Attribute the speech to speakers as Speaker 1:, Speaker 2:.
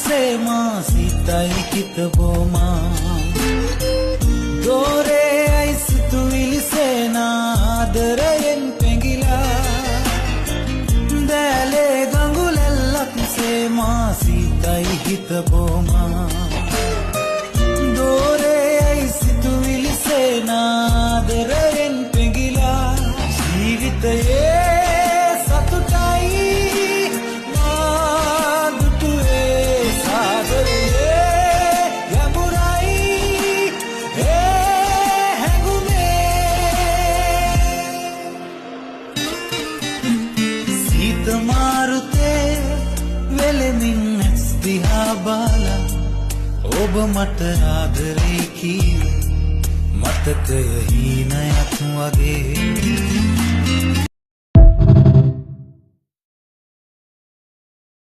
Speaker 1: විලිසේ මා සිතයි කිතබෝමා දෝරේ අයි සිතුවිලි සේනාදරයෙන් පෙඟිලා දැලේ ගඟුලැල්ලක් සේමා සිතයි හිතබෝමා දෝරේ අයි සිතුවිලි සේනාදරයෙන් පෙඟිලා ජීවිතයේ මාරුතේ වෙලෙමින් ඇස් දිහා බාලා ඔබ මට ආදරේ කීවේ මතකය හීනයක් වගේ